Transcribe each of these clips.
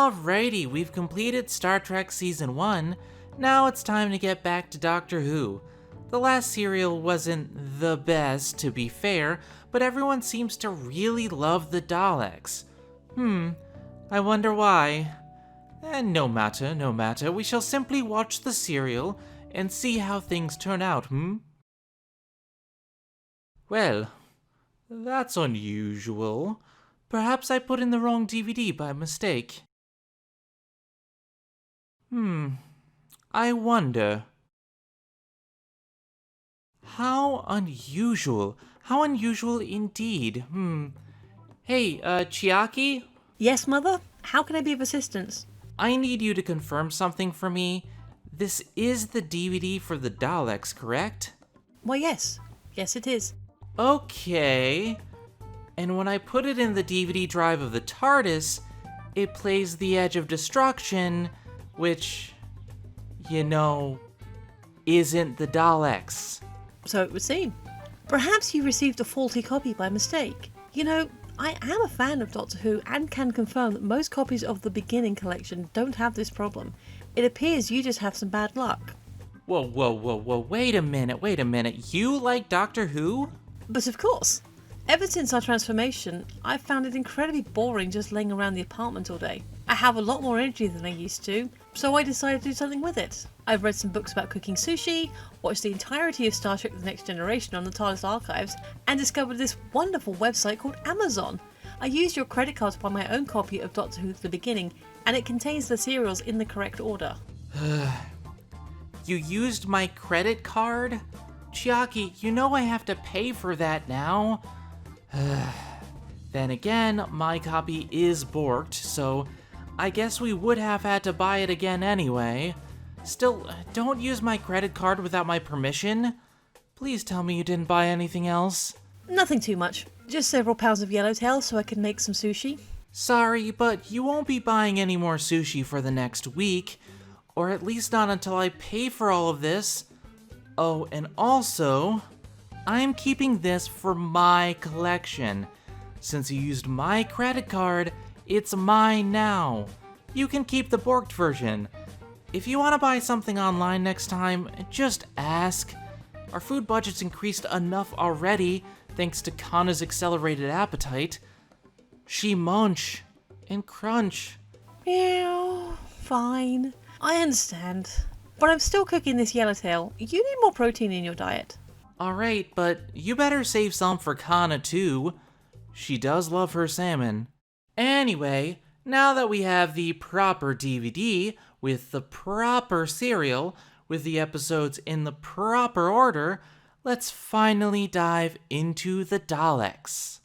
Alrighty, we've completed Star Trek Season 1. Now it's time to get back to Doctor Who. The last serial wasn't the best, to be fair, but everyone seems to really love the Daleks. I wonder why. And no matter, we shall simply watch the serial and see how things turn out, Well, that's unusual. Perhaps I put in the wrong DVD by mistake. I wonder. How unusual. How unusual indeed. Hey, Chiaki? Yes, Mother? How can I be of assistance? I need you to confirm something for me. This is the DVD for the Daleks, correct? Why, yes. Yes, it is. Okay. And when I put it in the DVD drive of the TARDIS, it plays The Edge of Destruction, which, isn't the Daleks. So it would seem. Perhaps you received a faulty copy by mistake. I am a fan of Doctor Who and can confirm that most copies of the beginning collection don't have this problem. It appears you just have some bad luck. Whoa, wait a minute. You like Doctor Who? But of course. Ever since our transformation, I've found it incredibly boring just laying around the apartment all day. I have a lot more energy than I used to, so I decided to do something with it. I've read some books about cooking sushi, watched the entirety of Star Trek The Next Generation on the TARDIS archives, and discovered this wonderful website called Amazon. I used your credit card to buy my own copy of Doctor Who The Beginning, and it contains the serials in the correct order. You used my credit card? Chiaki, I have to pay for that now. Then again, my copy is borked, so I guess we would have had to buy it again anyway. Still, don't use my credit card without my permission. Please tell me you didn't buy anything else. Nothing too much. Just several pounds of yellowtail so I can make some sushi. Sorry, but you won't be buying any more sushi for the next week. Or at least not until I pay for all of this. Oh, and also, I'm keeping this for my collection. Since you used my credit card, it's mine now. You can keep the borked version. If you want to buy something online next time, just ask. Our food budget's increased enough already, thanks to Kana's accelerated appetite. She munch and crunch. Yeah, fine. I understand. But I'm still cooking this yellowtail. You need more protein in your diet. Alright, but you better save some for Kana too. She does love her salmon. Anyway, now that we have the proper DVD with the proper serial, with the episodes in the proper order, let's finally dive into the Daleks.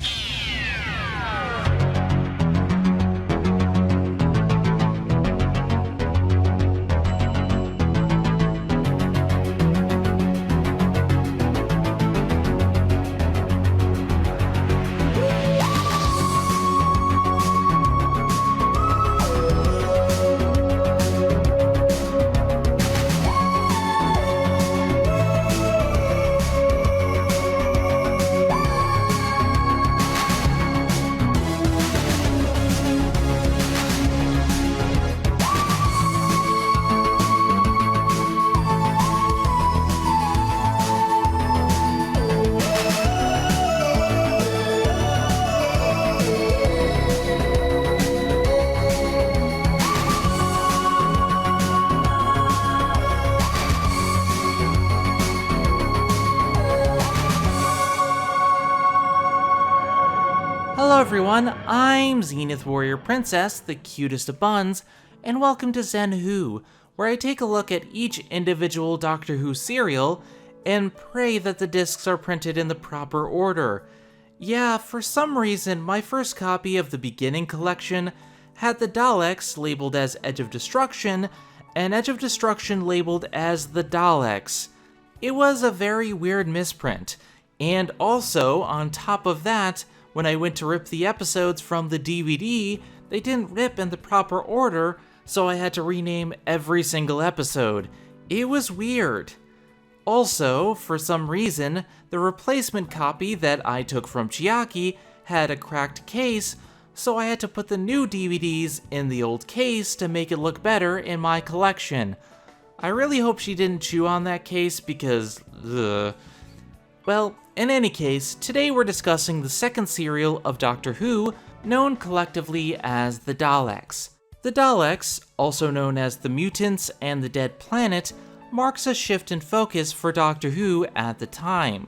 Hello everyone, I'm Zenith Warrior Princess, the cutest of buns, and welcome to Zen Who, where I take a look at each individual Doctor Who serial and pray that the discs are printed in the proper order. Yeah, for some reason, my first copy of the beginning collection had the Daleks labeled as Edge of Destruction, and Edge of Destruction labeled as the Daleks. It was a very weird misprint, and also, on top of that, when I went to rip the episodes from the DVD, they didn't rip in the proper order, so I had to rename every single episode. It was weird. Also, for some reason, the replacement copy that I took from Chiaki had a cracked case, so I had to put the new DVDs in the old case to make it look better in my collection. I really hope she didn't chew on that case because, ugh. Well, in any case, today we're discussing the second serial of Doctor Who, known collectively as the Daleks. The Daleks, also known as the Mutants and the Dead Planet, marks a shift in focus for Doctor Who at the time.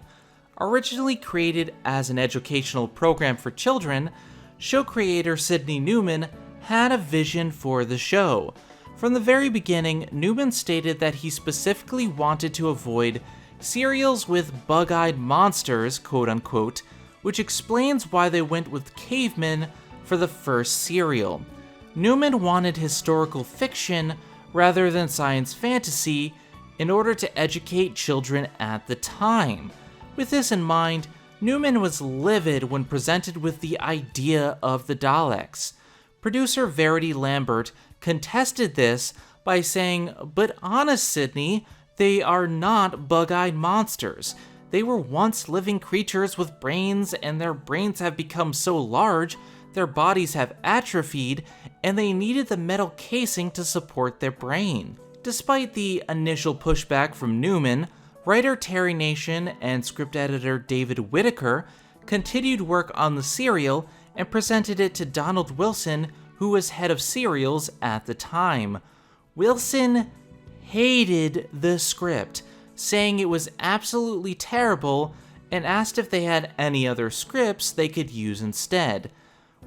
Originally created as an educational program for children, show creator Sidney Newman had a vision for the show. From the very beginning, Newman stated that he specifically wanted to avoid serials with bug-eyed monsters, quote-unquote, which explains why they went with cavemen for the first serial. Newman wanted historical fiction rather than science fantasy in order to educate children at the time. With this in mind, Newman was livid when presented with the idea of the Daleks. Producer Verity Lambert contested this by saying, "But honest, Sidney, they are not bug-eyed monsters. They were once living creatures with brains, and their brains have become so large, their bodies have atrophied, and they needed the metal casing to support their brain." Despite the initial pushback from Newman, writer Terry Nation and script editor David Whitaker continued work on the serial and presented it to Donald Wilson, who was head of serials at the time. Wilson hated the script, saying it was absolutely terrible, and asked if they had any other scripts they could use instead.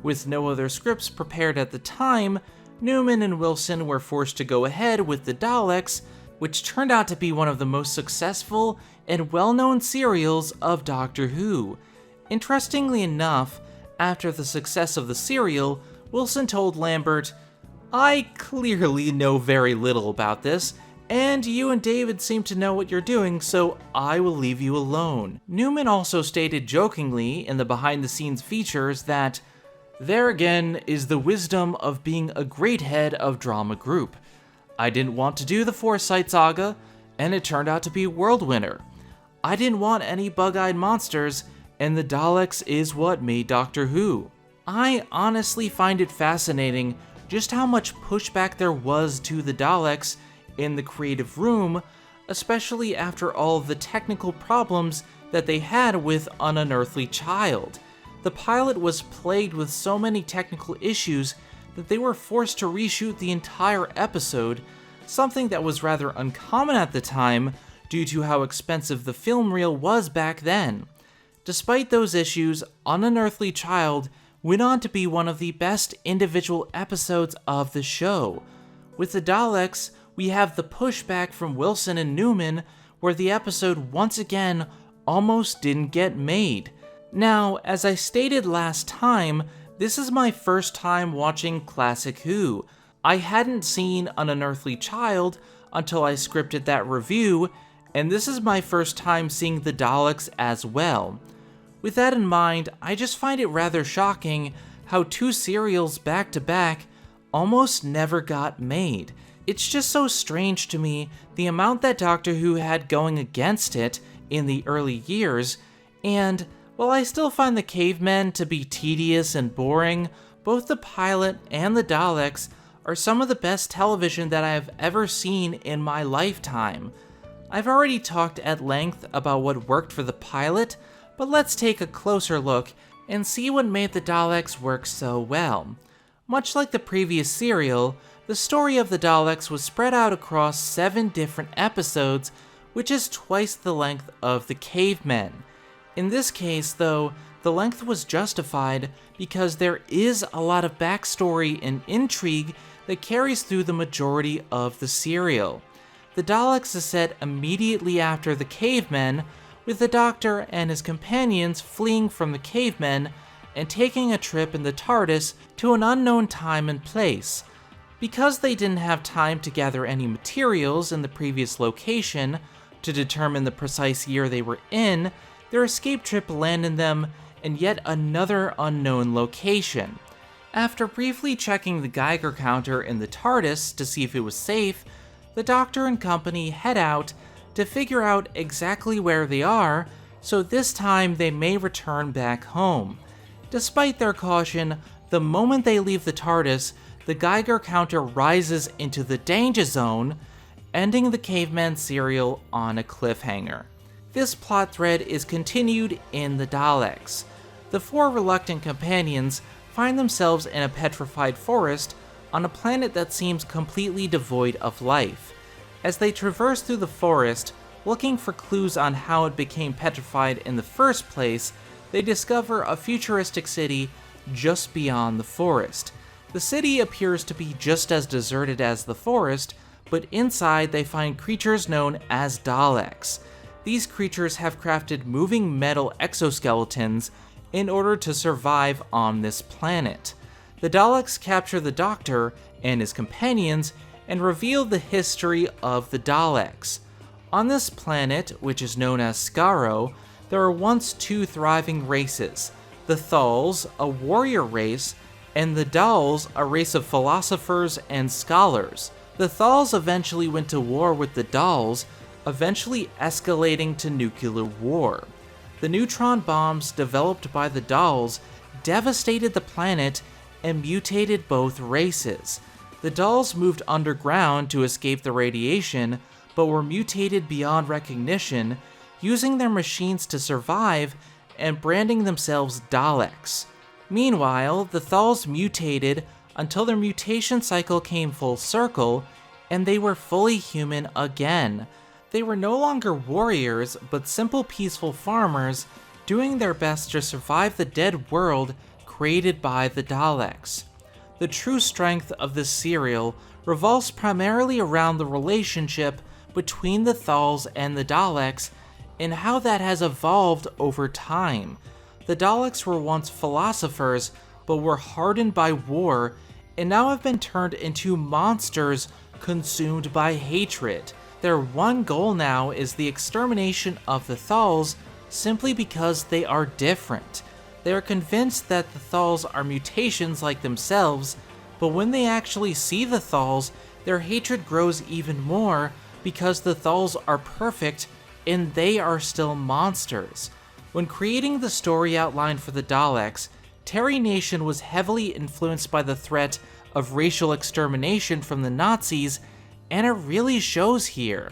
With no other scripts prepared at the time, Newman and Wilson were forced to go ahead with the Daleks, which turned out to be one of the most successful and well-known serials of Doctor Who. Interestingly enough, after the success of the serial, Wilson told Lambert, "I clearly know very little about this, and you and David seem to know what you're doing, so I will leave you alone." Newman also stated jokingly in the behind-the-scenes features that, "There again is the wisdom of being a great head of drama group. I didn't want to do the Foresight Saga, and it turned out to be World Winner. I didn't want any bug-eyed monsters, and the Daleks is what made Doctor Who." I honestly find it fascinating just how much pushback there was to the Daleks in the creative room, especially after all of the technical problems that they had with An Unearthly Child. The pilot was plagued with so many technical issues that they were forced to reshoot the entire episode, something that was rather uncommon at the time due to how expensive the film reel was back then. Despite those issues, An Unearthly Child went on to be one of the best individual episodes of the show. With the Daleks, we have the pushback from Wilson and Newman, where the episode once again almost didn't get made. Now, as I stated last time, this is my first time watching Classic Who. I hadn't seen An Unearthly Child until I scripted that review, and this is my first time seeing the Daleks as well. With that in mind, I just find it rather shocking how two serials back to back almost never got made. It's just so strange to me the amount that Doctor Who had going against it in the early years, and while I still find the cavemen to be tedious and boring, both the pilot and the Daleks are some of the best television that I have ever seen in my lifetime. I've already talked at length about what worked for the pilot, but let's take a closer look and see what made the Daleks work so well. Much like the previous serial, the story of the Daleks was spread out across 7 different episodes, which is twice the length of the cavemen. In this case, though, the length was justified because there is a lot of backstory and intrigue that carries through the majority of the serial. The Daleks is set immediately after the cavemen, with the Doctor and his companions fleeing from the cavemen and taking a trip in the TARDIS to an unknown time and place. Because they didn't have time to gather any materials in the previous location to determine the precise year they were in, their escape trip landed them in yet another unknown location. After briefly checking the Geiger counter in the TARDIS to see if it was safe, the Doctor and company head out to figure out exactly where they are, so this time they may return back home. Despite their caution, The moment they leave the TARDIS, the Geiger counter rises into the danger zone, ending the Caveman serial on a cliffhanger. This plot thread is continued in the Daleks. The four reluctant companions find themselves in a petrified forest on a planet that seems completely devoid of life. As they traverse through the forest, looking for clues on how it became petrified in the first place, they discover a futuristic city just beyond the forest. The city appears to be just as deserted as the forest, but inside they find creatures known as Daleks. These creatures have crafted moving metal exoskeletons in order to survive on this planet. The Daleks capture the Doctor and his companions and reveal the history of the Daleks. On this planet, which is known as Skaro, there were once two thriving races, the Thals, a warrior race, and the Dals, a race of philosophers and scholars. The Thals eventually went to war with the Dals, eventually escalating to nuclear war. The neutron bombs developed by the Dals devastated the planet and mutated both races. The Dals moved underground to escape the radiation, but were mutated beyond recognition, using their machines to survive and branding themselves Daleks. Meanwhile, the Thals mutated until their mutation cycle came full circle, and they were fully human again. They were no longer warriors, but simple peaceful farmers, doing their best to survive the dead world created by the Daleks. The true strength of this serial revolves primarily around the relationship between the Thals and the Daleks and how that has evolved over time. The Daleks were once philosophers, but were hardened by war and now have been turned into monsters consumed by hatred. Their one goal now is the extermination of the Thals simply because they are different. They are convinced that the Thals are mutations like themselves, but when they actually see the Thals, their hatred grows even more because the Thals are perfect and they are still monsters. When creating the story outline for the Daleks, Terry Nation was heavily influenced by the threat of racial extermination from the Nazis, and it really shows here.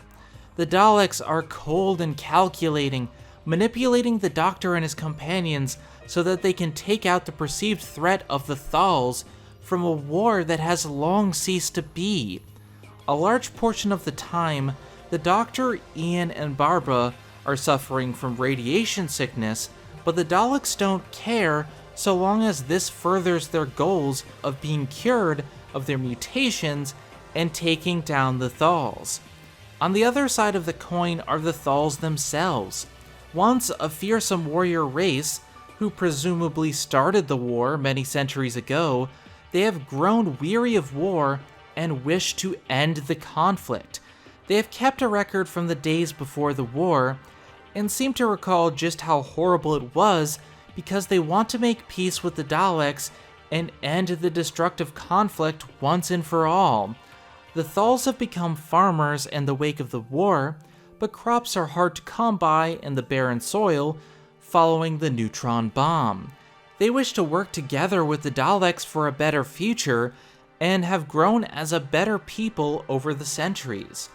The Daleks are cold and calculating, manipulating the Doctor and his companions so that they can take out the perceived threat of the Thals from a war that has long ceased to be. A large portion of the time, the Doctor, Ian, and Barbara are suffering from radiation sickness, but the Daleks don't care so long as this furthers their goals of being cured of their mutations and taking down the Thals. On the other side of the coin are the Thals themselves. Once a fearsome warrior race, who presumably started the war many centuries ago, they have grown weary of war and wish to end the conflict. They have kept a record from the days before the war, and seem to recall just how horrible it was because they want to make peace with the Daleks and end the destructive conflict once and for all. The Thals have become farmers in the wake of the war, but crops are hard to come by in the barren soil following the neutron bomb. They wish to work together with the Daleks for a better future and have grown as a better people over the centuries.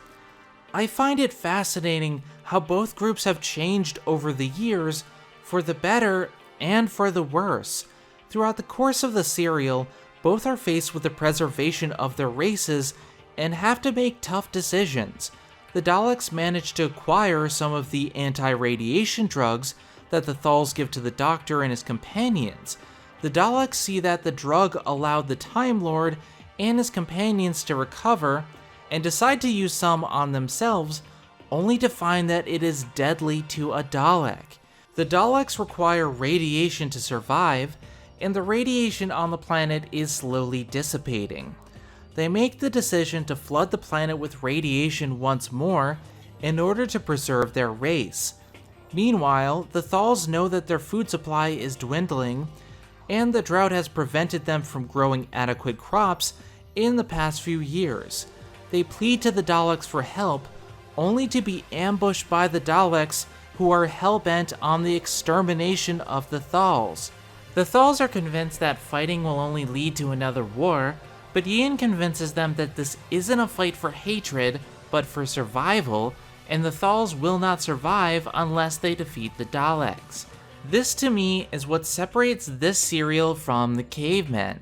I find it fascinating how both groups have changed over the years for the better and for the worse. Throughout the course of the serial, both are faced with the preservation of their races and have to make tough decisions. The Daleks manage to acquire some of the anti-radiation drugs that the Thals give to the Doctor and his companions. The Daleks see that the drug allowed the Time Lord and his companions to recover, and decide to use some on themselves, only to find that it is deadly to a Dalek. The Daleks require radiation to survive, and the radiation on the planet is slowly dissipating. They make the decision to flood the planet with radiation once more in order to preserve their race. Meanwhile, the Thals know that their food supply is dwindling, and the drought has prevented them from growing adequate crops in the past few years. They plead to the Daleks for help, only to be ambushed by the Daleks, who are hell-bent on the extermination of the Thals. The Thals are convinced that fighting will only lead to another war, but Yin convinces them that this isn't a fight for hatred, but for survival, and the Thals will not survive unless they defeat the Daleks. This to me is what separates this serial from the Cavemen.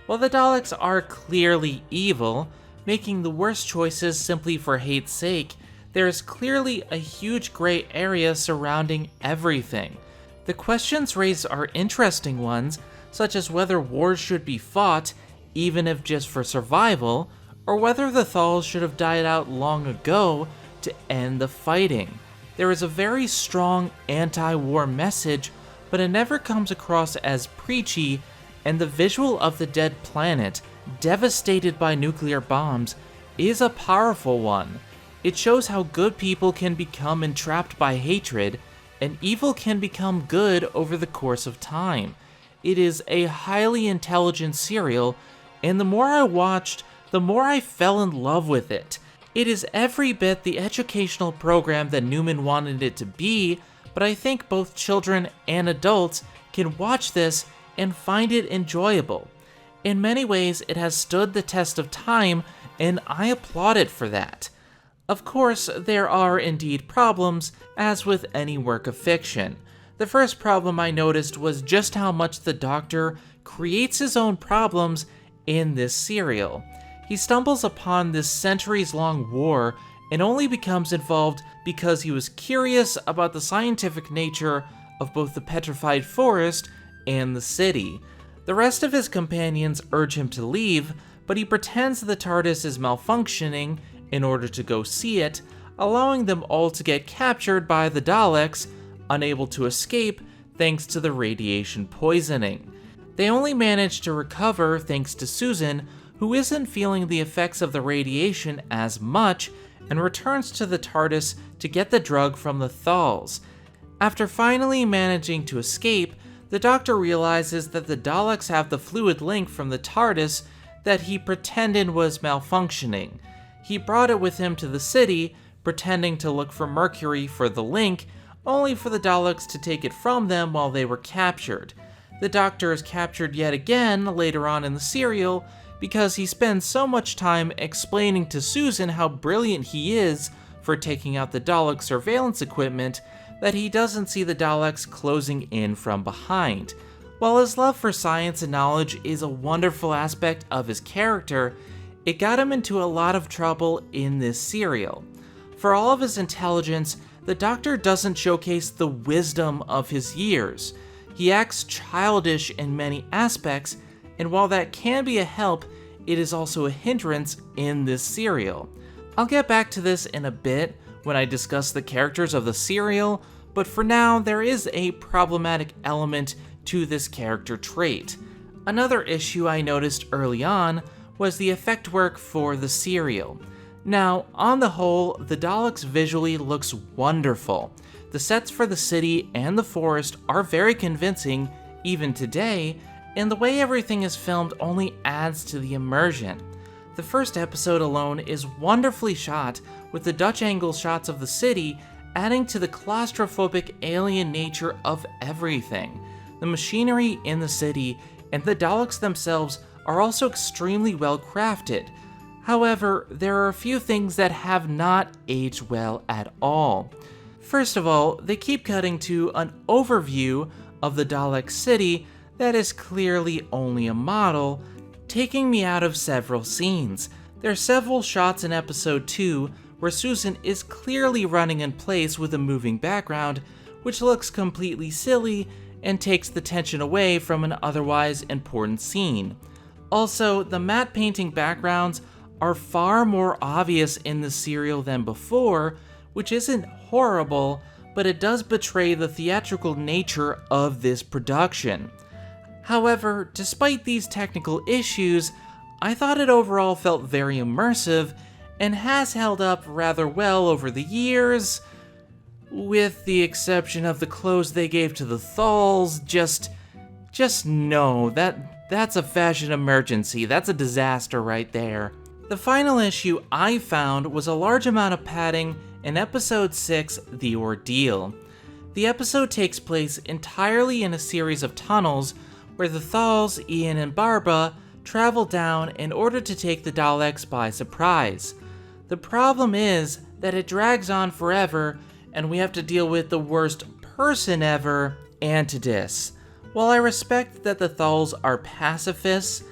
While the Daleks are clearly evil, making the worst choices simply for hate's sake, there is clearly a huge gray area surrounding everything. The questions raised are interesting ones, such as whether wars should be fought, even if just for survival, or whether the Thals should have died out long ago to end the fighting. There is a very strong anti-war message, but it never comes across as preachy, and the visual of the dead planet, devastated by nuclear bombs, is a powerful one. It shows how good people can become entrapped by hatred, and evil can become good over the course of time. It is a highly intelligent serial, and the more I watched, the more I fell in love with it. It is every bit the educational program that Newman wanted it to be, but I think both children and adults can watch this and find it enjoyable. In many ways, it has stood the test of time, and I applaud it for that. Of course, there are indeed problems, as with any work of fiction. The first problem I noticed was just how much the Doctor creates his own problems in this serial. He stumbles upon this centuries-long war and only becomes involved because he was curious about the scientific nature of both the petrified forest and the city. The rest of his companions urge him to leave, but he pretends the TARDIS is malfunctioning in order to go see it, allowing them all to get captured by the Daleks, unable to escape thanks to the radiation poisoning. They only manage to recover thanks to Susan, who isn't feeling the effects of the radiation as much, and returns to the TARDIS to get the drug from the Thals. After finally managing to escape, the Doctor realizes that the Daleks have the fluid link from the TARDIS that he pretended was malfunctioning. He brought it with him to the city, pretending to look for Mercury for the link, only for the Daleks to take it from them while they were captured. The Doctor is captured yet again later on in the serial because he spends so much time explaining to Susan how brilliant he is for taking out the Dalek surveillance equipment that he doesn't see the Daleks closing in from behind. While his love for science and knowledge is a wonderful aspect of his character, it got him into a lot of trouble in this serial. For all of his intelligence, the Doctor doesn't showcase the wisdom of his years. He acts childish in many aspects, and while that can be a help, it is also a hindrance in this serial. I'll get back to this in a bit when I discuss the characters of the serial, but for now, there is a problematic element to this character trait. Another issue I noticed early on was the effect work for the serial. Now, on the whole, the Daleks visually looks wonderful. The sets for the city and the forest are very convincing, even today, and the way everything is filmed only adds to the immersion. The first episode alone is wonderfully shot, with the Dutch angle shots of the city adding to the claustrophobic alien nature of everything. The machinery in the city and the Daleks themselves are also extremely well crafted. However, there are a few things that have not aged well at all. First of all, they keep cutting to an overview of the Dalek city that is clearly only a model, taking me out of several scenes. There are several shots in episode 2 where Susan is clearly running in place with a moving background, which looks completely silly and takes the tension away from an otherwise important scene. Also, the matte painting backgrounds are far more obvious in the serial than before, which isn't horrible, but it does betray the theatrical nature of this production. However, despite these technical issues, I thought it overall felt very immersive and has held up rather well over the years, with the exception of the clothes they gave to the Thals. Just no, that's a fashion emergency. That's a disaster right there. The final issue I found was a large amount of padding in episode 6, The Ordeal. The episode takes place entirely in a series of tunnels where the Thals, Ian, and Barbara travel down in order to take the Daleks by surprise. The problem is that it drags on forever, and we have to deal with the worst person ever, Antidus. While I respect that the Thals are pacifists,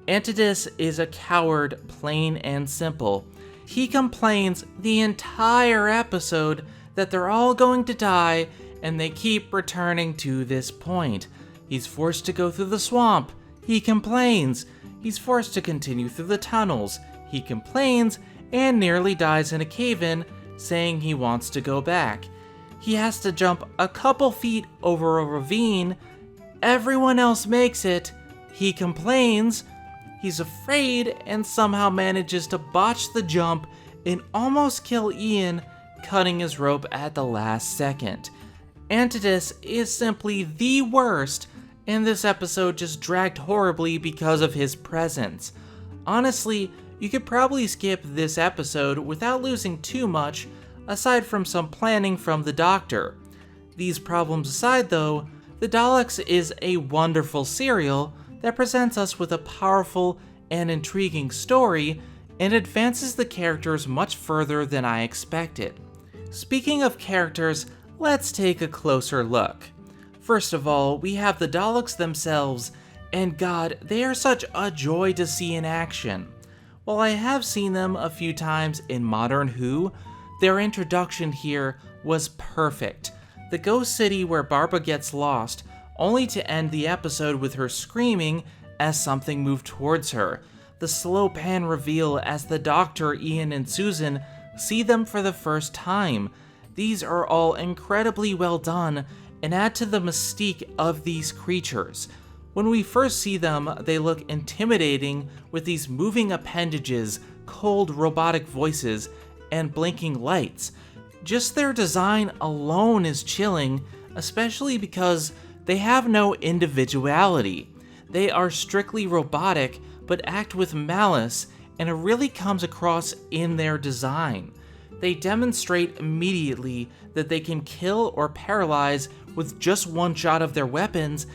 Antidus is a coward, plain and simple. He complains the entire episode that they're all going to die, and they keep returning to this point. He's forced to go through the swamp. He complains. He's forced to continue through the tunnels. He complains and nearly dies in a cave-in, saying he wants to go back. He has to jump a couple feet over a ravine. Everyone else makes it. He complains. He's afraid and somehow manages to botch the jump and almost kill Ian, cutting his rope at the last second. Antidus is simply the worst, and this episode just dragged horribly because of his presence. Honestly, you could probably skip this episode without losing too much, aside from some planning from the Doctor. These problems aside though, The Daleks is a wonderful serial that presents us with a powerful and intriguing story and advances the characters much further than I expected. Speaking of characters, let's take a closer look. First of all, we have the Daleks themselves, and God, they are such a joy to see in action. While I have seen them a few times in Modern Who, their introduction here was perfect. The ghost city where Barbara gets lost, only to end the episode with her screaming as something moved towards her. The slow pan reveal as the Doctor, Ian, and Susan see them for the first time. These are all incredibly well done and add to the mystique of these creatures. When we first see them, they look intimidating with these moving appendages, cold robotic voices, and blinking lights. Just their design alone is chilling, especially because they have no individuality. They are strictly robotic, but act with malice, and it really comes across in their design. They demonstrate immediately that they can kill or paralyze with just one shot of their weapons,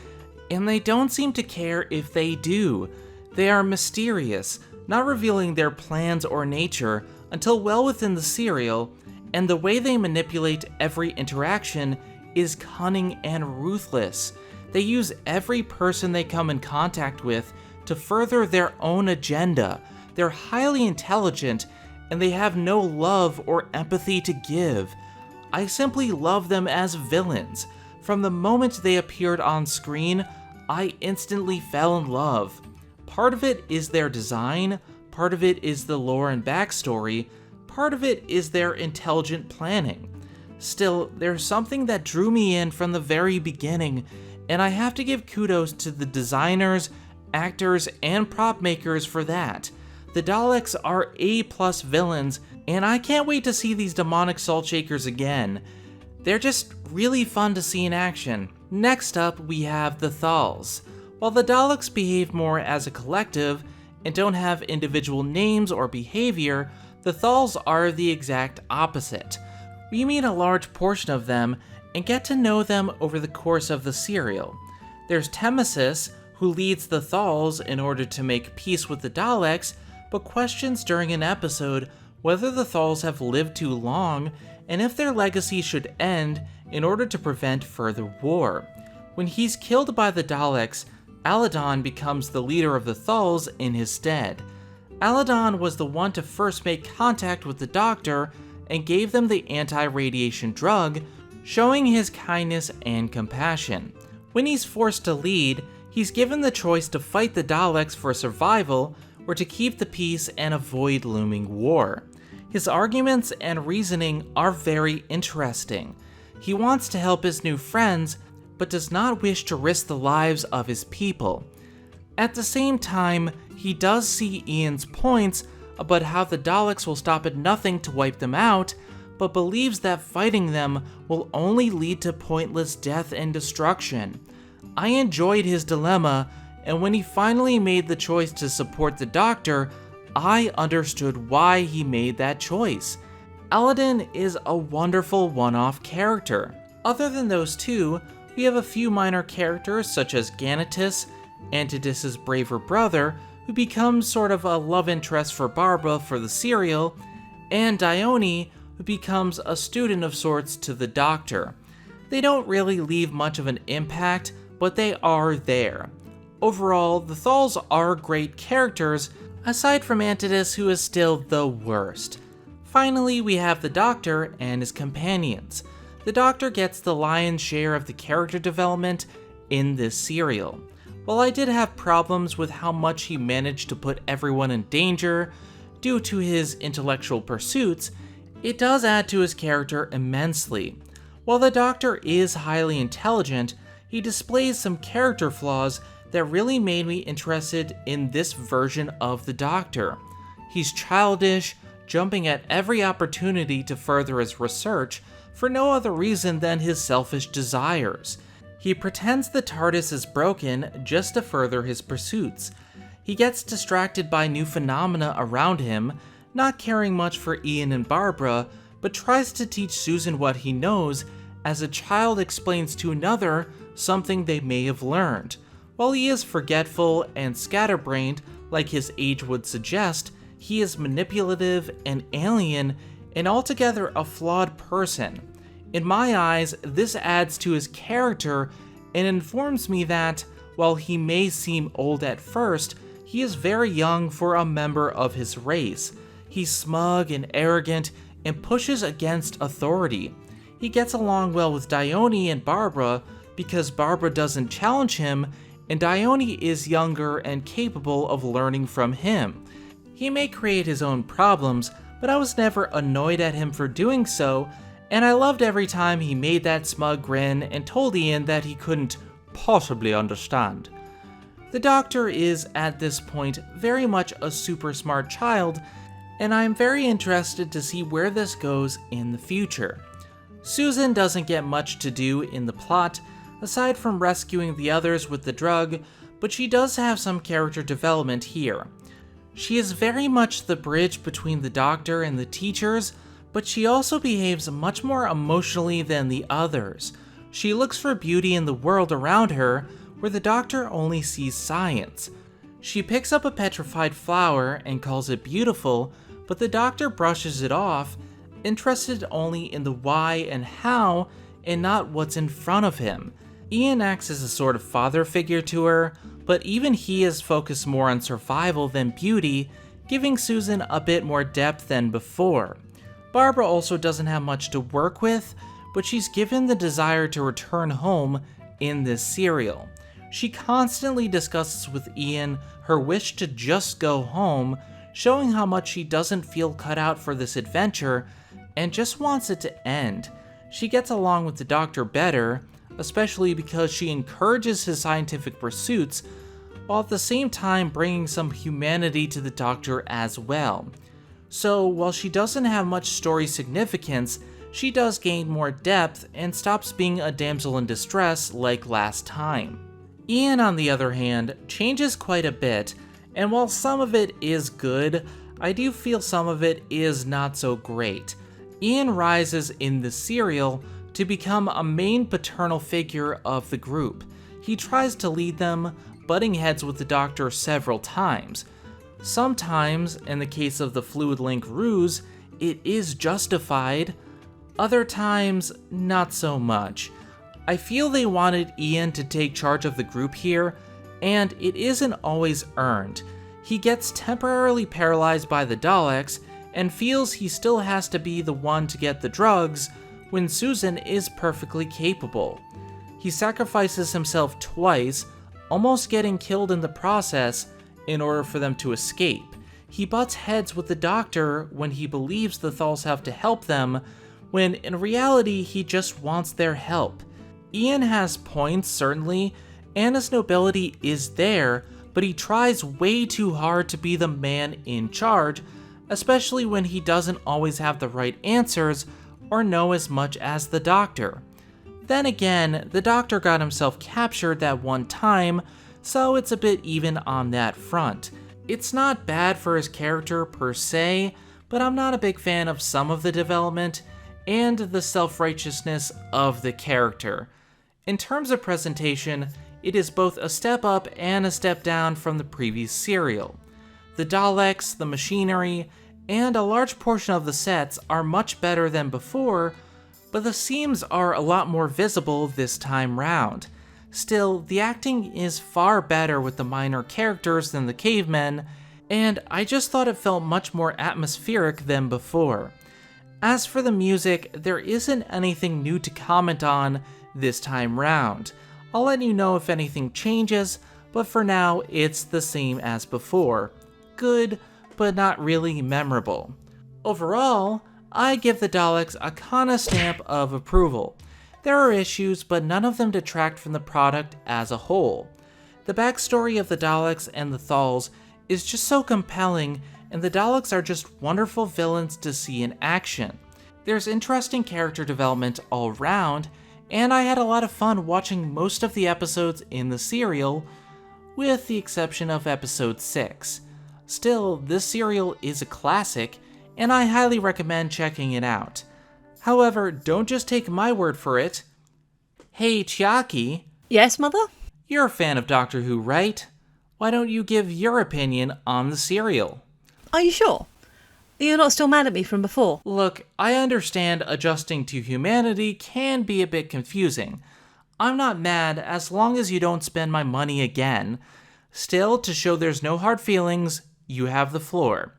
and they don't seem to care if they do. They are mysterious, not revealing their plans or nature until well within the serial, and the way they manipulate every interaction is cunning and ruthless. They use every person they come in contact with to further their own agenda. They're highly intelligent, and they have no love or empathy to give. I simply love them as villains. From the moment they appeared on screen, I instantly fell in love. Part of it is their design, part of it is the lore and backstory, part of it is their intelligent planning. Still, there's something that drew me in from the very beginning, and I have to give kudos to the designers, actors, and prop makers for that. The Daleks are A+ villains, and I can't wait to see these demonic salt shakers again. They're just really fun to see in action. Next up, we have the Thals. While the Daleks behave more as a collective and don't have individual names or behavior, the Thals are the exact opposite. We meet a large portion of them and get to know them over the course of the serial. There's Temesis, who leads the Thals in order to make peace with the Daleks, but questions during an episode whether the Thals have lived too long and if their legacy should end in order to prevent further war. When he's killed by the Daleks, Aladon becomes the leader of the Thals in his stead. Aladon was the one to first make contact with the Doctor and gave them the anti-radiation drug, showing his kindness and compassion. When he's forced to lead, he's given the choice to fight the Daleks for survival or to keep the peace and avoid looming war. His arguments and reasoning are very interesting. He wants to help his new friends, but does not wish to risk the lives of his people. At the same time, he does see Ian's points about how the Daleks will stop at nothing to wipe them out, but believes that fighting them will only lead to pointless death and destruction. I enjoyed his dilemma, and when he finally made the choice to support the Doctor, I understood why he made that choice. Aladin is a wonderful one-off character. Other than those two, we have a few minor characters such as Ganatus, Antidus's braver brother, who becomes sort of a love interest for Barbara for the serial, and Dione, who becomes a student of sorts to the Doctor. They don't really leave much of an impact, but they are there. Overall, the Thals are great characters, aside from Antidus, who is still the worst. Finally, we have the Doctor and his companions. The Doctor gets the lion's share of the character development in this serial. While I did have problems with how much he managed to put everyone in danger due to his intellectual pursuits, it does add to his character immensely. While the Doctor is highly intelligent, he displays some character flaws that really made me interested in this version of the Doctor. He's childish, jumping at every opportunity to further his research for no other reason than his selfish desires. He pretends the TARDIS is broken just to further his pursuits. He gets distracted by new phenomena around him, not caring much for Ian and Barbara, but tries to teach Susan what he knows as a child explains to another something they may have learned. While he is forgetful and scatterbrained, like his age would suggest, he is manipulative and alien and altogether a flawed person. In my eyes, this adds to his character and informs me that, while he may seem old at first, he is very young for a member of his race. He's smug and arrogant and pushes against authority. He gets along well with Dione and Barbara because Barbara doesn't challenge him, and Dione is younger and capable of learning from him. He may create his own problems, but I was never annoyed at him for doing so, and I loved every time he made that smug grin and told Ian that he couldn't possibly understand. The Doctor is, at this point, very much a super smart child, and I'm very interested to see where this goes in the future. Susan doesn't get much to do in the plot, aside from rescuing the others with the drug, but she does have some character development here. She is very much the bridge between the Doctor and the teachers, but she also behaves much more emotionally than the others. She looks for beauty in the world around her, where the Doctor only sees science. She picks up a petrified flower and calls it beautiful, but the Doctor brushes it off, interested only in the why and how, and not what's in front of him. Ian acts as a sort of father figure to her, but even he is focused more on survival than beauty, giving Susan a bit more depth than before. Barbara also doesn't have much to work with, but she's given the desire to return home in this serial. She constantly discusses with Ian her wish to just go home, showing how much she doesn't feel cut out for this adventure and just wants it to end. She gets along with the Doctor better, especially because she encourages his scientific pursuits, while at the same time bringing some humanity to the Doctor as well. So, while she doesn't have much story significance, she does gain more depth and stops being a damsel in distress like last time. Ian, on the other hand, changes quite a bit, and while some of it is good, I do feel some of it is not so great. Ian rises in the serial to become a main paternal figure of the group. He tries to lead them, butting heads with the Doctor several times. Sometimes, in the case of the Fluid Link ruse, it is justified. Other times, not so much. I feel they wanted Ian to take charge of the group here, and it isn't always earned. He gets temporarily paralyzed by the Daleks, and feels he still has to be the one to get the drugs, when Susan is perfectly capable. He sacrifices himself twice, almost getting killed in the process, in order for them to escape. He butts heads with the Doctor when he believes the Thals have to help them, when in reality he just wants their help. Ian has points, certainly, and his nobility is there, but he tries way too hard to be the man in charge, especially when he doesn't always have the right answers or know as much as the Doctor. Then again, the Doctor got himself captured that one time, so it's a bit even on that front. It's not bad for his character per se, but I'm not a big fan of some of the development and the self-righteousness of the character. In terms of presentation, it is both a step up and a step down from the previous serial. The Daleks, the machinery, and a large portion of the sets are much better than before, but the seams are a lot more visible this time round. Still, the acting is far better with the minor characters than the cavemen, and I just thought it felt much more atmospheric than before. As for the music, there isn't anything new to comment on this time round. I'll let you know if anything changes, but for now, it's the same as before. Good, but not really memorable. Overall, I give the Daleks a kinda stamp of approval. There are issues, but none of them detract from the product as a whole. The backstory of the Daleks and the Thals is just so compelling, and the Daleks are just wonderful villains to see in action. There's interesting character development all round, and I had a lot of fun watching most of the episodes in the serial, with the exception of episode 6. Still, this serial is a classic, and I highly recommend checking it out. However, don't just take my word for it. Hey, Chiaki. Yes, Mother? You're a fan of Doctor Who, right? Why don't you give your opinion on the serial? Are you sure? You're not still mad at me from before? Look, I understand adjusting to humanity can be a bit confusing. I'm not mad as long as you don't spend my money again. Still, to show there's no hard feelings, you have the floor.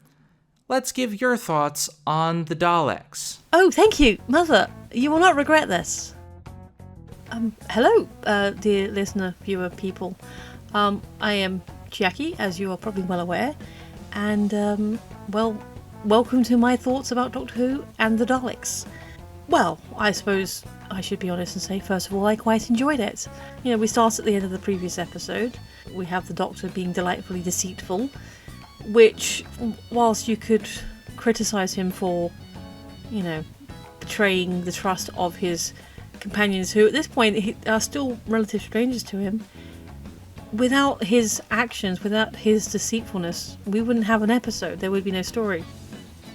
Let's give your thoughts on the Daleks. Oh, thank you, Mother. You will not regret this. Hello, dear listener, viewer, people. I am Chiaki, as you are probably well aware, and, welcome to my thoughts about Doctor Who and the Daleks. Well, I suppose I should be honest and say, first of all, I quite enjoyed it. You know, we start at the end of the previous episode. We have the Doctor being delightfully deceitful, which, whilst you could criticise him for, betraying the trust of his companions, who at this point are still relative strangers to him, without his actions, without his deceitfulness, we wouldn't have an episode. There would be no story.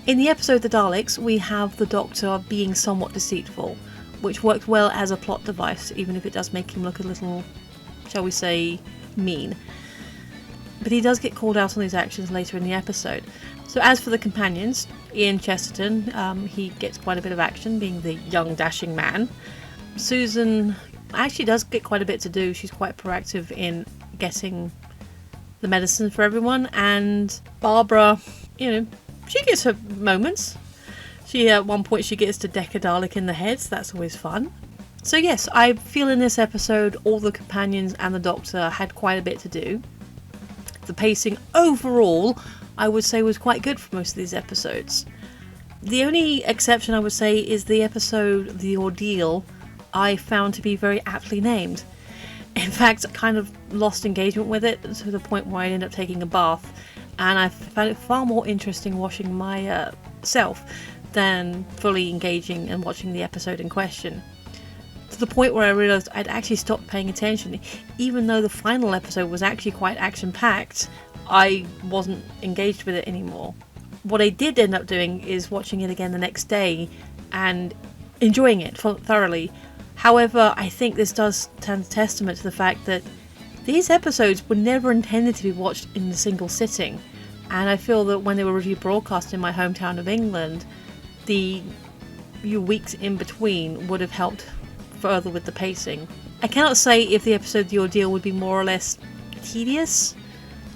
In the episode The Daleks, we have the Doctor being somewhat deceitful, which works well as a plot device, even if it does make him look a little, shall we say, mean. But he does get called out on his actions later in the episode. So as for the companions, Ian Chesterton, he gets quite a bit of action, being the young dashing man. Susan actually does get quite a bit to do. She's quite proactive in getting the medicine for everyone. And Barbara, she gets her moments. At one point she gets to deck a Dalek in the head, so that's always fun. So yes, I feel in this episode all the companions and the Doctor had quite a bit to do. The pacing overall, I would say, was quite good for most of these episodes. The only exception I would say is the episode The Ordeal, I found to be very aptly named. In fact, I kind of lost engagement with it to the point where I ended up taking a bath, and I found it far more interesting washing myself than fully engaging and watching the episode in question. To the point where I realised I'd actually stopped paying attention. Even though the final episode was actually quite action-packed, I wasn't engaged with it anymore. What I did end up doing is watching it again the next day and enjoying it thoroughly. However, I think this does stand testament to the fact that these episodes were never intended to be watched in a single sitting, and I feel that when they were rebroadcast in my hometown of England, the few weeks in between would have helped further with the pacing. I cannot say if the episode The Ordeal would be more or less tedious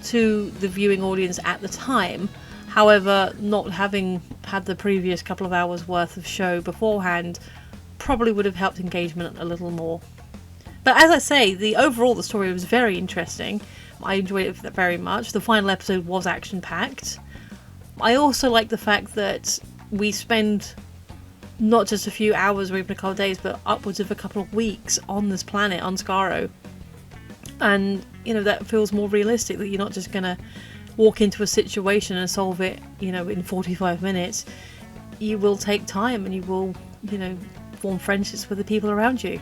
to the viewing audience at the time. However, not having had the previous couple of hours worth of show beforehand probably would have helped engagement a little more. But as I say, the story was very interesting. I enjoyed it very much. The final episode was action-packed. I also like the fact that we spend not just a few hours or even a couple of days, but upwards of a couple of weeks on this planet, on Skaro. And, that feels more realistic, that you're not just going to walk into a situation and solve it, in 45 minutes. You will take time and you will, form friendships with the people around you.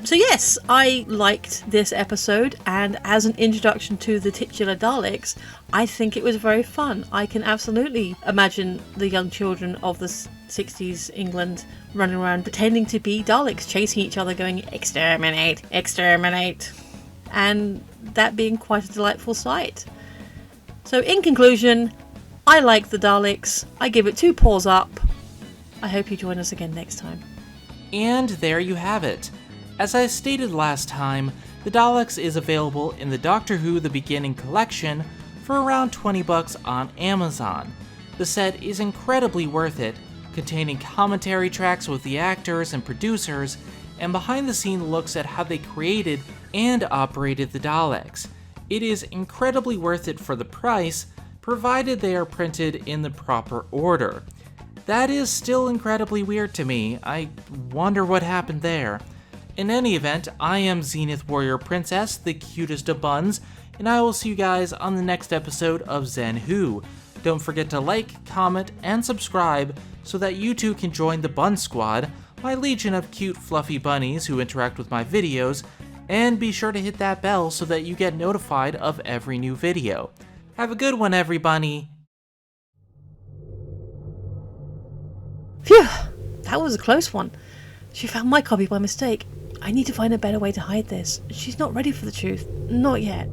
So yes, I liked this episode, and as an introduction to the titular Daleks, I think it was very fun. I can absolutely imagine the young children of the 60s England running around pretending to be Daleks, chasing each other, going, "Exterminate, exterminate," and that being quite a delightful sight. So in conclusion, I like the Daleks. I give it 2 paws up. I hope you join us again next time. And there you have it. As I stated last time, the Daleks is available in the Doctor Who The Beginning collection for around $20 on Amazon. The set is incredibly worth it, containing commentary tracks with the actors and producers, and behind-the-scenes looks at how they created and operated the Daleks. It is incredibly worth it for the price, provided they are printed in the proper order. That is still incredibly weird to me. I wonder what happened there. In any event, I am Zenith Warrior Princess, the cutest of buns, and I will see you guys on the next episode of Zen Who. Don't forget to like, comment, and subscribe so that you too can join the Bun Squad, my legion of cute fluffy bunnies who interact with my videos, and be sure to hit that bell so that you get notified of every new video. Have a good one, everybody! Phew, that was a close one. She found my copy by mistake. I need to find a better way to hide this. She's not ready for the truth. Not yet.